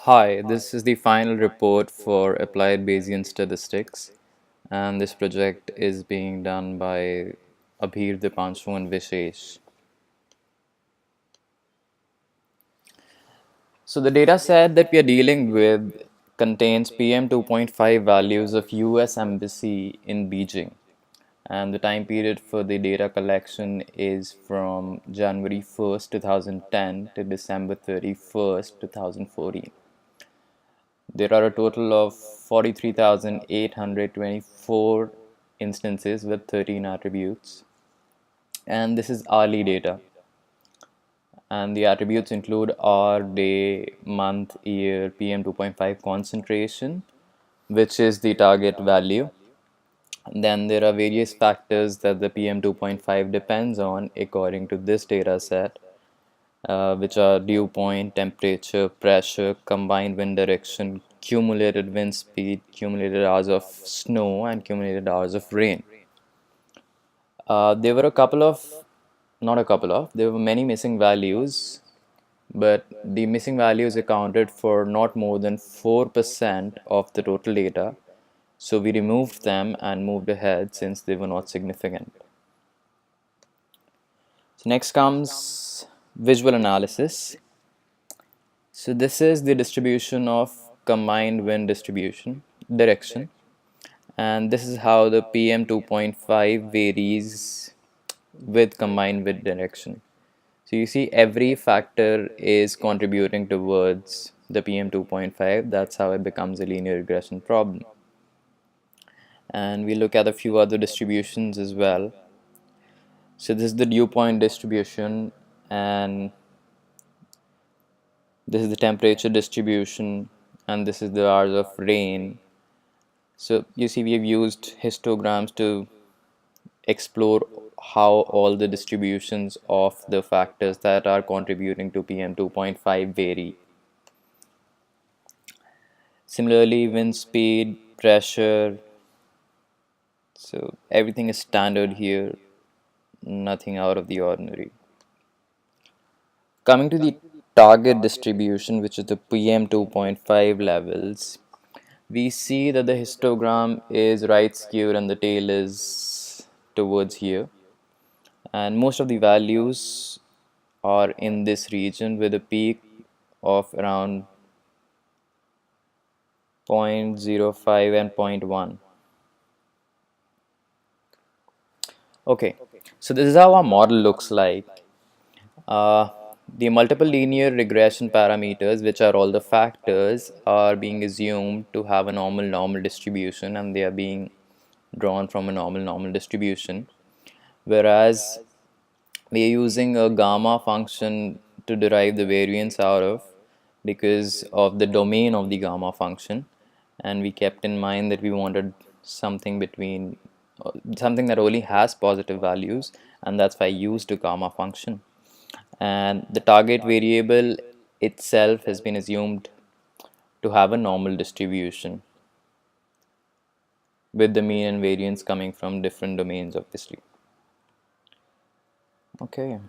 Hi, this is the final report for applied Bayesian statistics, and this project is being done by Abhir, Dipanshu, and Vishesh. So, the data set that we are dealing with contains PM 2.5 values of US Embassy in Beijing, and the time period for the data collection is from January 1st, 2010 to December 31st, 2014. There are a total of 43,824 instances with 13 attributes, and this is hourly data. And the attributes include hour, day, month, year, PM 2.5 concentration, which is the target value. And then there are various factors that the PM 2.5 depends on according to this data set, which are dew point, temperature, pressure, combined wind direction, cumulated wind speed, cumulated hours of snow, and cumulated hours of rain. There were a couple of, not a couple of, there were many missing values, but the missing values accounted for not more than 4% of the total data. So we removed them and moved ahead since they were not significant. So next comes visual analysis. So this is the distribution of combined wind distribution direction, and this is how the PM 2.5 varies with combined wind direction. So you see every factor is contributing towards the PM 2.5. That's how it becomes a linear regression problem. And we look at a few other distributions as well. So this is the dew point distribution, and this is the temperature distribution, and this is the hours of rain. So you see, we have used histograms to explore how all the distributions of the factors that are contributing to PM 2.5 vary. Similarly, wind speed, pressure, so everything is standard here, nothing out of the ordinary. Coming to the target distribution, which is the PM 2.5 levels, we see that the histogram is right skewed and the tail is towards here, and most of the values are in this region with a peak of around zero point 0.05 and zero point 0.1. Okay, so this is how our model looks like. Uh, the multiple linear regression parameters, which are all the factors, are being assumed to have a normal distribution, and they are being drawn from a normal distribution. Whereas we are using a gamma function to derive the variance out of, because of the domain of the gamma function, and we kept in mind that we wanted something between something that only has positive values, and that's why I used a gamma function. And the target variable itself has been assumed to have a normal distribution with the mean and variance coming from different domains, obviously. Okay,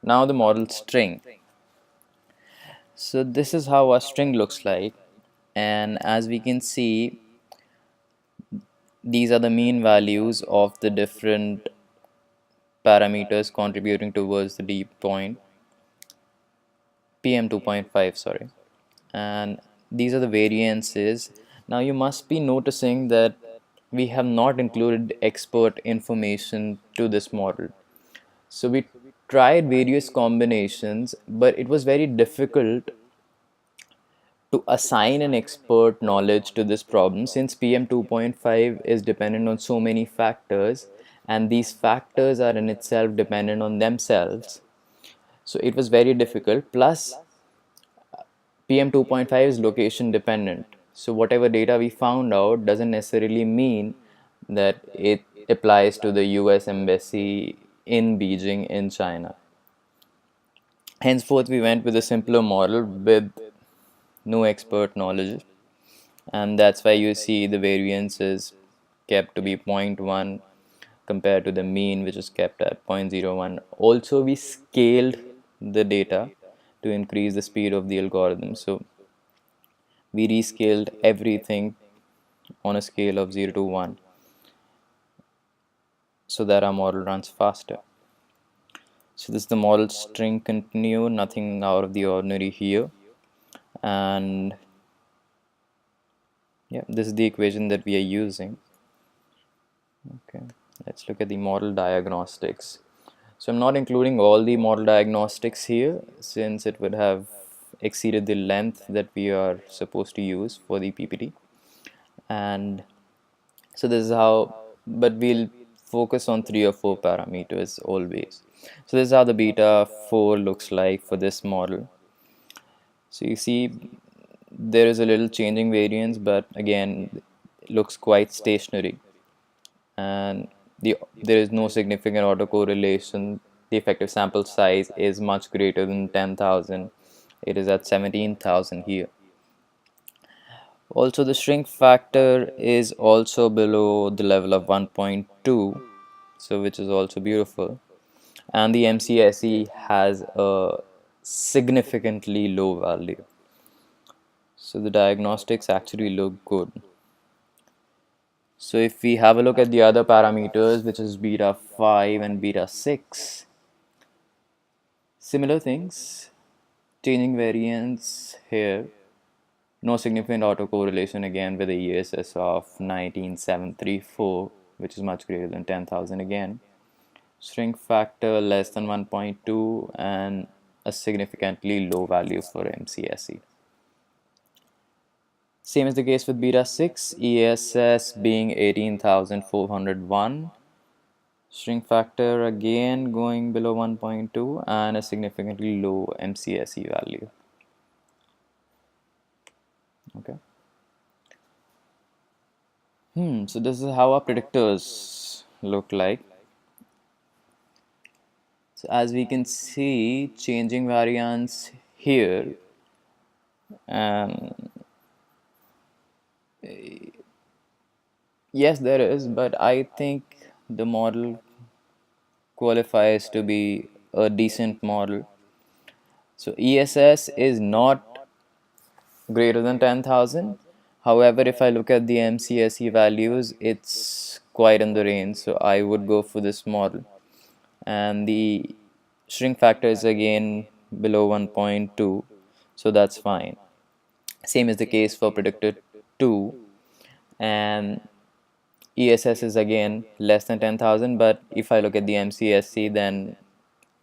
now the model string. So this is how a string looks like, and as we can see, these are the mean values of the different parameters contributing towards the dew point, PM 2.5, sorry, and these are the variances. Now you must be noticing that we have not included expert information to this model. So we tried various combinations, but it was very difficult to assign an expert knowledge to this problem, since PM 2.5 is dependent on so many factors, and these factors are in itself dependent on themselves. So it was very difficult. Plus, PM 2.5 is location dependent. So whatever data we found out doesn't necessarily mean that it applies to the US Embassy in Beijing in China. Henceforth, we went with a simpler model with no expert knowledge, and that's why you see the variance is kept to be zero point 0.1 compared to the mean, which is kept at 0.01. Also, we scaled the data to increase the speed of the algorithm. So we rescaled everything on a scale of 0 to 1 so that our model runs faster. So this is the model string continue, nothing out of the ordinary here. And yeah, this is the equation that we are using. Okay, let's look at the model diagnostics. So I'm not including all the model diagnostics here since it would have exceeded the length that we are supposed to use for the PPT. And so this is how, but we'll focus on 3 or 4 parameters always. So this is how the beta 4 looks like for this model. So you see there is a little changing variance, but again it looks quite stationary, and there is no significant autocorrelation. The effective sample size is much greater than 10,000. It is at 17,000 here. Also, the shrink factor is also below the level of 1.2, so which is also beautiful. And the MCSE has a significantly low value. So the diagnostics actually look good. So if we have a look at the other parameters, which is beta 5 and beta 6, similar things, changing variance here, no significant autocorrelation again with a ESS of 19734, which is much greater than 10,000 again. Shrink factor less than 1.2 and a significantly low value for MCSE. Same is the case with beta 6, ESS being 18,401. Shrink factor again going below 1.2 and a significantly low MCSE value. Okay. So this is how our predictors look like. So as we can see, changing variance here, and yes, there is, but I think the model qualifies to be a decent model. So ESS is not greater than 10,000. However, if I look at the MCSE values, it's quite in the range, so I would go for this model. And the shrink factor is again below 1.2, so that's fine. Same is the case for predictor 2, and ESS is again less than 10,000, but if I look at the MCSE, then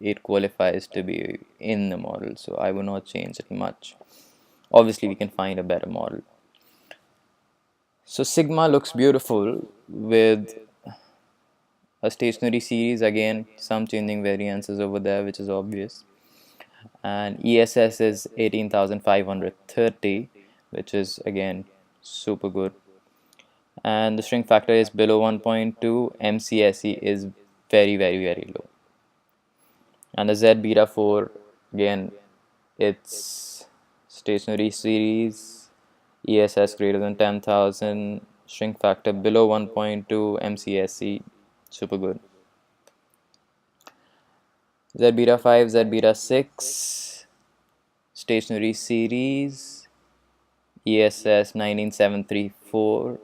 it qualifies to be in the model, so I will not change it much. Obviously, we can find a better model. So sigma looks beautiful with a stationary series, again some changing variances over there, which is obvious. And ESS is 18,530, which is again super good. And the shrink factor is below 1.2. MCSE is very low. And the Z beta 4, again, it's stationary series, ESS greater than 10,000, shrink factor below 1.2, MCSE super good. Z beta 5, Z beta 6, stationary series, ESS 19734,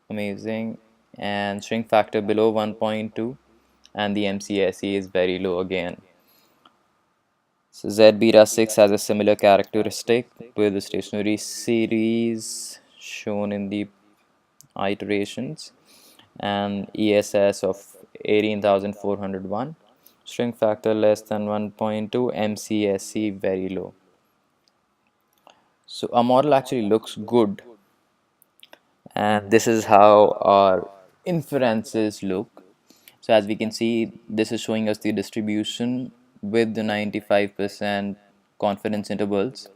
amazing, and shrink factor below 1.2, and the MCSE is very low again. So Z beta 6 has a similar characteristic with the stationary series shown in the iterations, and ESS of 18,401, shrink factor less than 1.2, MCSE very low. So our model actually looks good, and this is how our inferences look. So as we can see, this is showing us the distribution with the 95% confidence intervals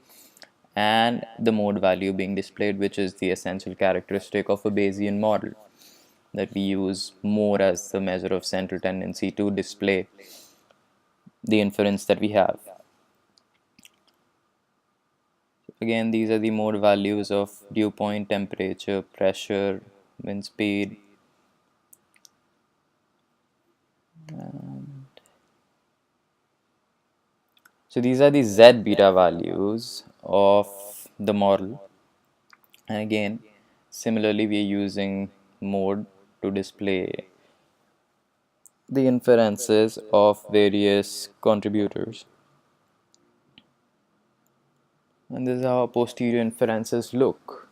and the mode value being displayed, which is the essential characteristic of a Bayesian model that we use more as the measure of central tendency to display the inference that we have. Again, these are the mode values of dew point, temperature, pressure, wind speed. So these are the Z beta values of the model. And again, similarly, we are using mode to display the inferences of various contributors. And this is how posterior inferences look.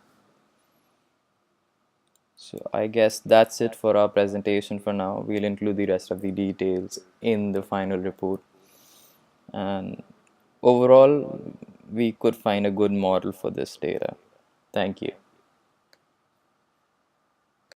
So I guess that's it for our presentation for now. We'll include the rest of the details in the final report. And overall, we could find a good model for this data. Thank you.